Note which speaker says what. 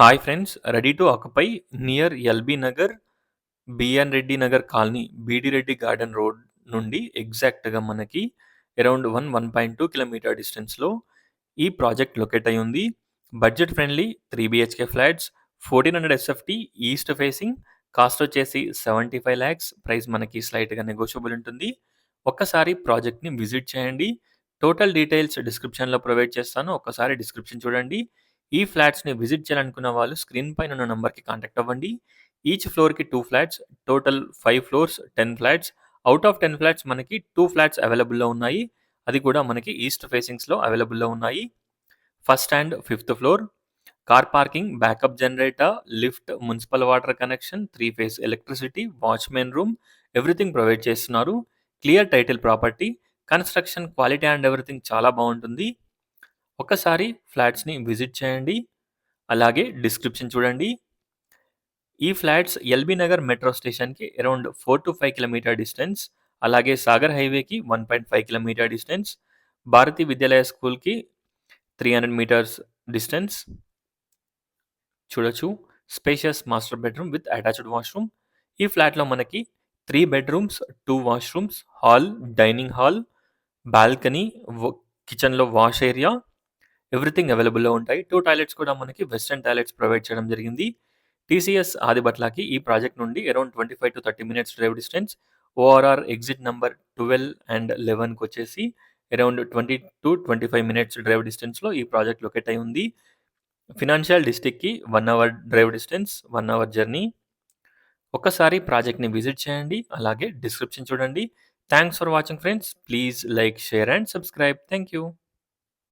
Speaker 1: Hi friends, ready to occupy near LB Nagar, BN Reddy Nagar colony, BD Reddy garden road నుండి ఎగ్జాక్ట్గా మనకి అరౌండ్ 1.2 కిలోమీటర్ డిస్టెన్స్లో ఈ ప్రాజెక్ట్ లొకేట్ అయి ఉంది. Budget friendly 3 BHK flats, 1400 SFT, east facing. Cost వచ్చేసి 75 lakhs. ప్రైస్ మనకి స్లైట్గా నెగోషియబుల్ ఉంటుంది. ఒక్కసారి ప్రాజెక్ట్ని విజిట్ చేయండి. టోటల్ డీటెయిల్స్ డిస్క్రిప్షన్లో ప్రొవైడ్ చేస్తాను. ఒక్కసారి డిస్క్రిప్షన్ చూడండి. ఈ ఫ్లాట్స్ని విజిట్ చేయాలనుకున్న వాళ్ళు స్క్రీన్ పైన ఉన్న నంబర్కి కాంటాక్ట్ అవ్వండి. ఈచ్ ఫ్లోర్కి 2 flats, total 5 floors, 10 flats. Out of 10 flats మనకి 2 ఫ్లాట్స్ అవైలబుల్లో ఉన్నాయి. అది కూడా మనకి ఈస్ట్ ఫేసింగ్స్లో అవైలబుల్లో ఉన్నాయి. First and fifth floor, car parking, backup generator, lift, municipal water connection, 3 phase electricity, watchman room, everything provide చేస్తున్నారు. Clear title property, construction quality and everything చాలా బాగుంటుంది. ఒక్కసారి ఫ్లాట్స్ని విజిట్ చేయండి. అలాగే డిస్క్రిప్షన్ చూడండి. ఈ ఫ్లాట్స్ ఎల్బీ నగర్ మెట్రో స్టేషన్కి అరౌండ్ 4 to 5 కిలోమీటర్ డిస్టెన్స్. అలాగే సాగర్ హైవేకి 1.5 కిలోమీటర్ డిస్టెన్స్. భారతీ విద్యాలయ స్కూల్కి 300 మీటర్స్ డిస్టెన్స్. చూడొచ్చు, spacious master bedroom with attached washroom. ఈ ఫ్లాట్లో మనకి 3 bedrooms, 2 washrooms, hall, dining hall, balcony, కిచెన్లో వాష్ ఏరియా, ఎవ్రీథింగ్ అవైలబుల్లో ఉంటాయి. 2 టాయిలెట్స్ కూడా మనకి వెస్టర్న్ టాయిలెట్స్ ప్రొవైడ్ చేయడం జరిగింది. టీసీఎస్ ఆదిబట్లాకి ఈ ప్రాజెక్ట్ నుండి around 25 to 30 minutes drive distance. ORR exit number 12 and 11కి వచ్చేసి అరౌండ్ 20 to 25 minutes డ్రైవ్ డిస్టెన్స్లో ఈ ప్రాజెక్ట్ లొకేట్ అయి ఉంది. ఫినాన్షియల్ డిస్ట్రిక్ట్కి 1 hour drive distance, 1 hour journey. ఒక్కసారి ప్రాజెక్ట్ని విజిట్ చేయండి. అలాగే డిస్క్రిప్షన్ చూడండి. Thanks for watching friends. Please like, share and subscribe. Thank you.